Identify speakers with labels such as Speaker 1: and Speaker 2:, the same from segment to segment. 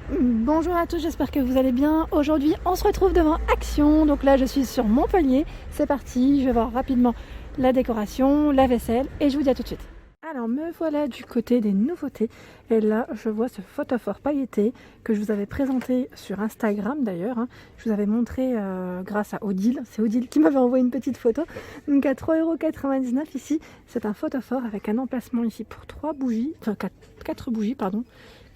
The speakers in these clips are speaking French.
Speaker 1: Bonjour à tous, j'espère que vous allez bien. Aujourd'hui, on se retrouve devant Action. Donc là, je suis sur Montpellier. C'est parti, je vais voir rapidement la décoration, la vaisselle et je vous dis à tout de suite. Alors, me voilà du côté des nouveautés. Et là, je vois ce photophore pailleté que je vous avais présenté sur Instagram d'ailleurs. Je vous avais montré grâce à Odile. C'est Odile qui m'avait envoyé une petite photo. Donc à 3,99 € ici, c'est un photophore avec un emplacement ici pour 3 bougies, enfin 4 bougies, pardon.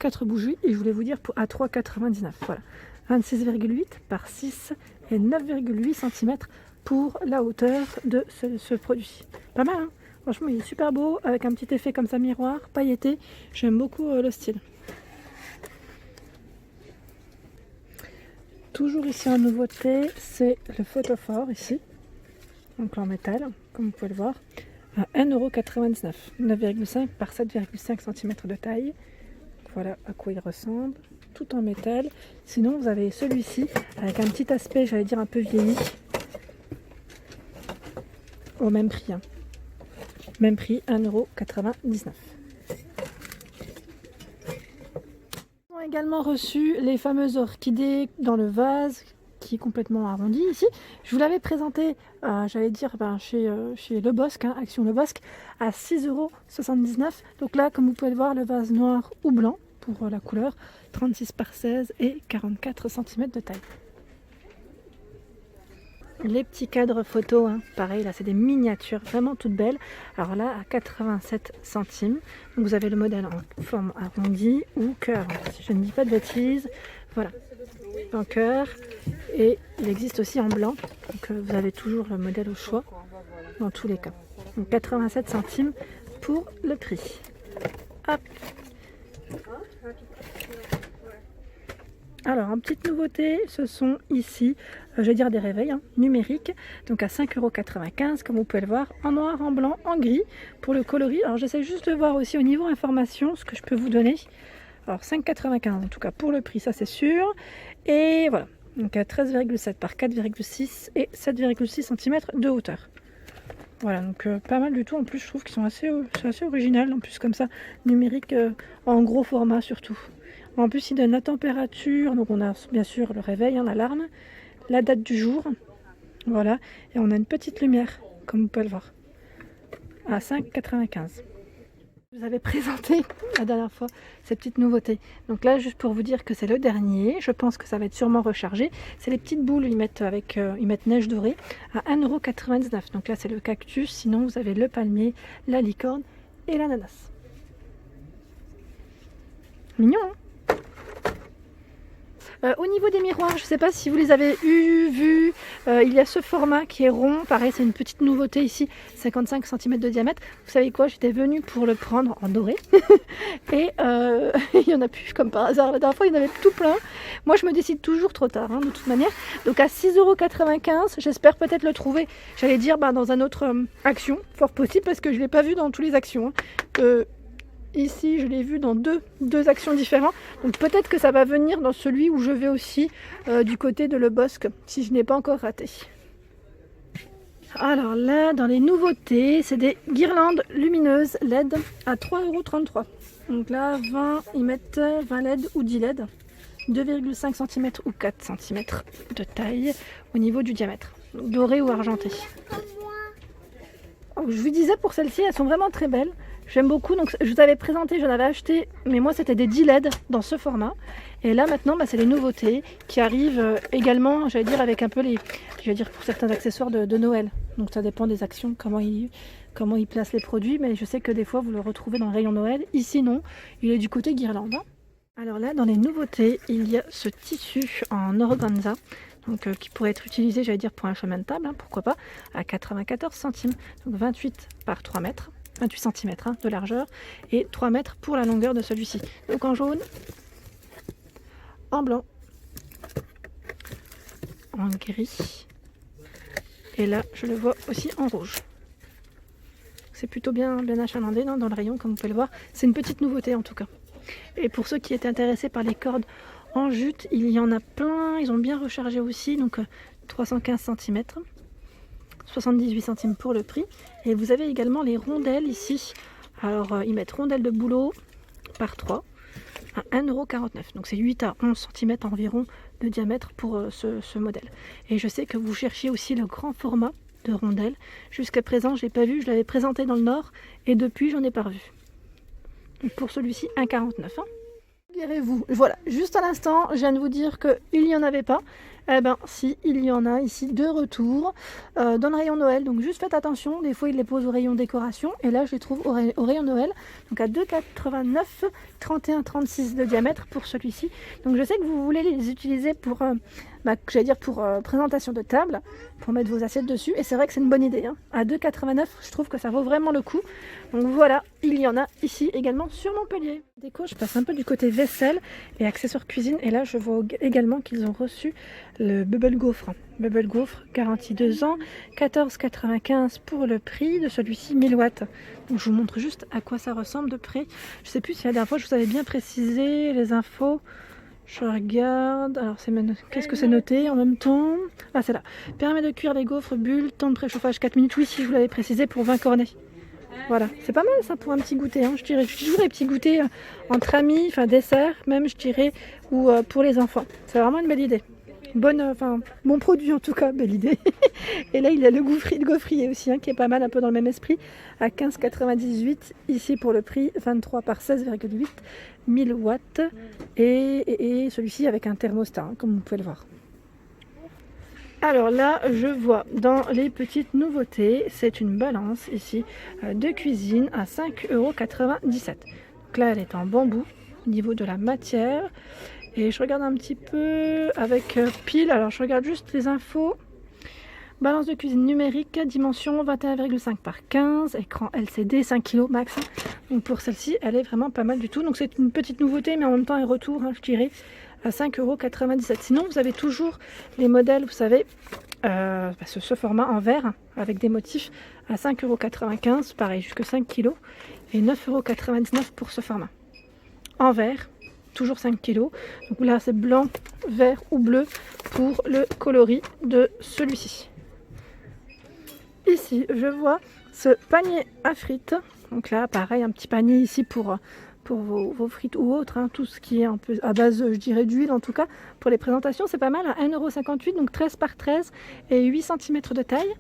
Speaker 1: 4 bougies et je voulais vous dire à 3,99 €. Voilà. 26,8 par 6 et 9,8 cm pour la hauteur de ce produit. Pas mal, hein? Franchement, il est super beau, avec un petit effet comme ça miroir, pailleté. J'aime beaucoup le style. Toujours ici en nouveauté, c'est le photophore ici. Donc en métal, comme vous pouvez le voir, à 1,99 €. 9,5 par 7,5 cm de taille. Voilà à quoi il ressemble, tout en métal. Sinon, vous avez celui-ci avec un petit aspect, j'allais dire un peu vieilli, au même prix. Même prix, 1,99 €. On a également reçu les fameuses orchidées dans le vase qui est complètement arrondi ici. Je vous l'avais présenté, j'allais dire chez Le Bosque, Action Le Bosque, à 6,79 €. Donc là, comme vous pouvez le voir, le vase noir ou blanc pour la couleur, 36 par 16 et 44 cm de taille. Les petits cadres photos, pareil, là c'est des miniatures vraiment toutes belles. Alors là à 87 centimes. Donc vous avez le modèle en forme arrondie ou cœur, si je ne dis pas de bêtises. Voilà, en cœur. Et il existe aussi en blanc. Donc vous avez toujours le modèle au choix dans tous les cas. Donc 87 centimes pour le prix. Hop. Alors, en petite nouveauté, ce sont ici, je vais dire des réveils numériques, donc à 5,95 €, comme vous pouvez le voir, en noir, en blanc, en gris, pour le coloris. Alors, j'essaie juste de voir aussi au niveau information ce que je peux vous donner. Alors, 5,95 € en tout cas pour le prix, ça c'est sûr. Et voilà, donc à 13,7 par 4,6 et 7,6 cm de hauteur. Voilà, donc pas mal du tout. En plus, je trouve qu'ils sont assez originales, en plus comme ça, numérique, en gros format surtout. En plus, il donne la température, donc on a bien sûr le réveil, l'alarme, la date du jour, voilà, et on a une petite lumière, comme vous pouvez le voir, à 5,95 €. Je vous avais présenté la dernière fois ces petites nouveautés. Donc là, juste pour vous dire que c'est le dernier, je pense que ça va être sûrement rechargé. C'est les petites boules, ils mettent neige dorée à 1,99 €. Donc là, c'est le cactus, sinon vous avez le palmier, la licorne et l'ananas. Mignon, hein? Au niveau des miroirs, je ne sais pas si vous les avez vus, il y a ce format qui est rond, pareil c'est une petite nouveauté ici, 55 cm de diamètre. Vous savez quoi, j'étais venue pour le prendre en doré et il n'y en a plus comme par hasard, la dernière fois il y en avait tout plein. Moi je me décide toujours trop tard de toute manière, donc à 6,95 €, j'espère peut-être le trouver, j'allais dire dans un autre Action, fort possible parce que je ne l'ai pas vu dans tous les Actions. Ici, je l'ai vu dans deux actions différentes. Donc peut-être que ça va venir dans celui où je vais aussi du côté de Le Bosque, si je n'ai pas encore raté. Alors là, dans les nouveautés, c'est des guirlandes lumineuses LED à 3,33 €. Donc là, ils mettent 20 LED ou 10 LED, 2,5 cm ou 4 cm de taille au niveau du diamètre, doré ou argenté. Je vous disais pour celles-ci, elles sont vraiment très belles. J'aime beaucoup, donc je vous avais présenté, j'en avais acheté, mais moi c'était des 10 LED dans ce format. Et là maintenant, c'est les nouveautés qui arrivent également, j'allais dire avec un peu pour certains accessoires de Noël. Donc ça dépend des actions, comment ils placent les produits, mais je sais que des fois vous le retrouvez dans le rayon Noël. Ici non, il est du côté guirlande. Alors là, dans les nouveautés, il y a ce tissu en organza. Donc, qui pourrait être utilisé, j'allais dire, pour un chemin de table, pourquoi pas, à 94 centimes. Donc 28 par 3 mètres, 28 cm de largeur, et 3 mètres pour la longueur de celui-ci. Donc en jaune, en blanc, en gris, et là, je le vois aussi en rouge. C'est plutôt bien achalandé dans le rayon, comme vous pouvez le voir. C'est une petite nouveauté en tout cas. Et pour ceux qui étaient intéressés par les cordes en jute, il y en a plein, ils ont bien rechargé aussi, donc 315 cm, 78 centimes pour le prix. Et vous avez également les rondelles ici. Alors ils mettent rondelles de bouleau par 3, à 1,49 €. Donc c'est 8 à 11 cm environ de diamètre pour ce modèle. Et je sais que vous cherchiez aussi le grand format de rondelle. Jusqu'à présent, je ne l'ai pas vu, je l'avais présenté dans le Nord et depuis, j'en ai pas revu. Donc pour celui-ci, 1,49 €. Direz-vous, voilà, juste à l'instant, je viens de vous dire qu'il n'y en avait pas. Eh ben si, il y en a ici de retour dans le rayon Noël. Donc juste faites attention, des fois ils les posent au rayon décoration. Et là je les trouve au rayon Noël. Donc à 2,89 €, 31,36 de diamètre pour celui-ci. Donc je sais que vous voulez les utiliser pour, pour présentation de table, pour mettre vos assiettes dessus. Et c'est vrai que c'est une bonne idée. Hein. À 2,89 €, je trouve que ça vaut vraiment le coup. Donc voilà, il y en a ici également sur Montpellier. Déco, je passe un peu du côté vaisselle et accessoires cuisine. Et là je vois également qu'ils ont reçu le Bubble Gaufre. Bubble Gaufre, garantie 2 ans, 14,95 € pour le prix de celui-ci, 1000 watts. Donc je vous montre juste à quoi ça ressemble de près. Je sais plus si la dernière fois je vous avais bien précisé les infos. Je regarde, alors qu'est-ce que c'est noté en même temps? Ah c'est là, permet de cuire les gaufres bulles, temps de préchauffage 4 minutes, oui si je vous l'avais précisé pour 20 cornets. Voilà, c'est pas mal ça pour un petit goûter, hein. Je dirais toujours les petits goûters entre amis, enfin dessert même je dirais, ou pour les enfants. C'est vraiment une belle idée. Bon produit en tout cas, belle idée. Et là il y a le gaufrier aussi, hein, qui est pas mal, un peu dans le même esprit, à 15,98 € ici pour le prix, 23 par 16,8, 1000 watts. Et celui-ci avec un thermostat, hein, comme vous pouvez le voir. Alors là, je vois dans les petites nouveautés, c'est une balance ici de cuisine à 5,97 €. Donc là, elle est en bambou au niveau de la matière. Et je regarde un petit peu avec pile. Alors je regarde juste les infos. Balance de cuisine numérique, dimension 21,5 par 15, écran LCD, 5 kg max. Donc pour celle-ci, elle est vraiment pas mal du tout. Donc c'est une petite nouveauté, mais en même temps un retour, hein, je dirais, à 5,97 €. Sinon, vous avez toujours les modèles, vous savez, ce format en verre, avec des motifs à 5,95 €, pareil, jusque 5 kg, et 9,99 € pour ce format. En verre, toujours 5 kg. Donc là, c'est blanc, vert ou bleu pour le coloris de celui-ci. Ici, je vois ce panier à frites. Donc là, pareil, un petit panier ici pour vos frites ou autres, hein, tout ce qui est un peu à base, je dirais, d'huile en tout cas. Pour les présentations, c'est pas mal, à 1,58 €, donc 13 par 13 et 8 cm de taille.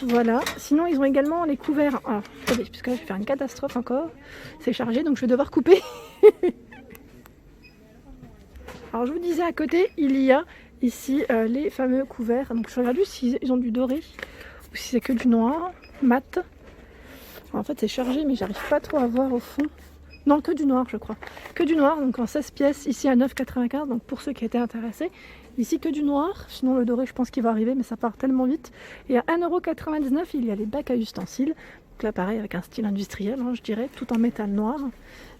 Speaker 1: Voilà. Sinon, ils ont également les couverts. Alors, attendez, puisque là, je vais faire une catastrophe encore. C'est chargé, donc je vais devoir couper. Alors, je vous disais, à côté, il y a ici les fameux couverts. Donc, je regarde juste s'ils ont du doré ou si c'est que du noir, mat. En fait, c'est chargé, mais j'arrive pas trop à voir au fond. Non, que du noir, je crois. Que du noir, donc en 16 pièces, ici à 9,95 €. Donc pour ceux qui étaient intéressés, ici que du noir. Sinon, le doré, je pense qu'il va arriver, mais ça part tellement vite. Et à 1,99 €, il y a les bacs à ustensiles. Donc là, pareil, avec un style industriel, hein, je dirais, tout en métal noir.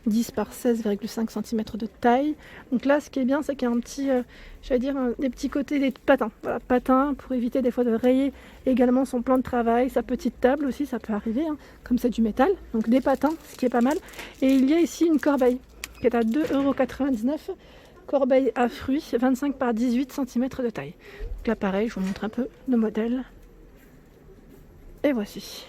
Speaker 1: 10 par 16,5 cm de taille. Donc là, ce qui est bien, c'est qu'il y a un petit, des petits côtés, des patins. Voilà, patins pour éviter des fois de rayer également son plan de travail, sa petite table aussi, ça peut arriver, hein, comme c'est du métal. Donc des patins, ce qui est pas mal. Et il y a ici une corbeille qui est à 2,99 €. Corbeille à fruits, 25 par 18 cm de taille. Donc là, pareil, je vous montre un peu le modèle. Et voici.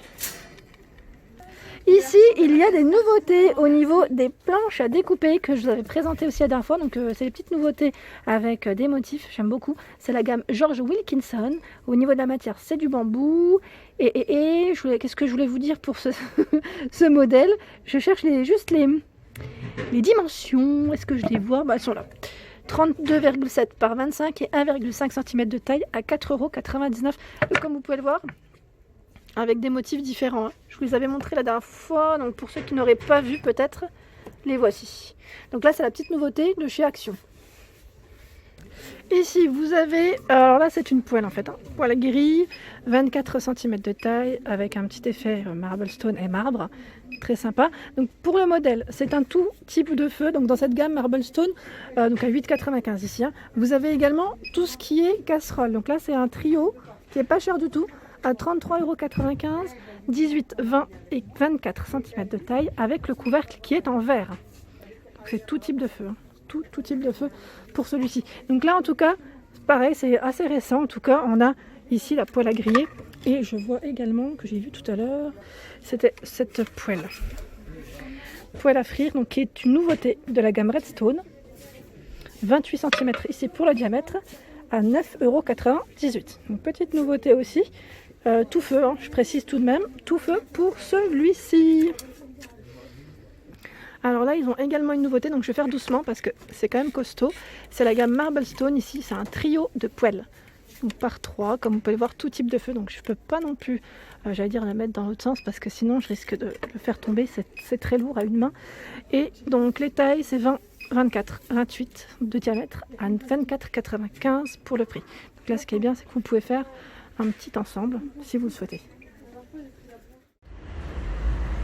Speaker 1: Ici, il y a des nouveautés au niveau des planches à découper que je vous avais présentées aussi la dernière fois. Donc, c'est les petites nouveautés avec des motifs, j'aime beaucoup. C'est la gamme George Wilkinson. Au niveau de la matière, c'est du bambou. Qu'est-ce que je voulais vous dire pour ce modèle? Je cherche juste les dimensions. Est-ce que je les vois? Elles sont là. 32,7 par 25 et 1,5 cm de taille à 4,99 €. Comme vous pouvez le voir, avec des motifs différents, hein. Je vous les avais montrés la dernière fois, donc pour ceux qui n'auraient pas vu peut-être, les voici. Donc là, c'est la petite nouveauté de chez Action. Ici, vous avez, alors là, c'est une poêle en fait, hein. Poêle gris, 24 cm de taille, avec un petit effet marble stone et marbre, très sympa. Donc pour le modèle, c'est un tout type de feu, donc dans cette gamme marble stone, donc à 8,95 € ici, hein. Vous avez également tout ce qui est casserole. Donc là, c'est un trio qui est pas cher du tout, à 33,95 €, 18, 20 et 24 cm de taille, avec le couvercle qui est en verre. Donc c'est tout type de feu, hein. Tout type de feu pour celui-ci. Donc là, en tout cas, pareil, c'est assez récent. En tout cas, on a ici la poêle à griller. Et je vois également, que j'ai vu tout à l'heure, c'était cette poêle. poêle à frire, donc qui est une nouveauté de la gamme Redstone. 28 cm ici pour le diamètre, à 9,98 €. Donc petite nouveauté aussi. Tout feu, hein, je précise tout de même, tout feu pour celui-ci. Alors là, ils ont également une nouveauté, donc je vais faire doucement parce que c'est quand même costaud. C'est la gamme Marblestone ici, c'est un trio de poêles. Donc par 3, comme vous pouvez voir, tout type de feu. Donc je ne peux pas non plus, j'allais dire, la mettre dans l'autre sens parce que sinon je risque de le faire tomber. C'est très lourd à une main. Et donc les tailles, c'est 20, 24, 28 de diamètre à 24,95 pour le prix. Donc là, ce qui est bien, c'est que vous pouvez faire un petit ensemble si vous le souhaitez.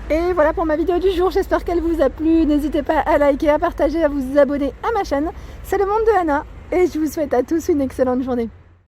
Speaker 1: Et voilà pour ma vidéo du jour, j'espère qu'elle vous a plu. N'hésitez pas à liker, à partager, à vous abonner à ma chaîne. C'est le monde de Anna et je vous souhaite à tous une excellente journée.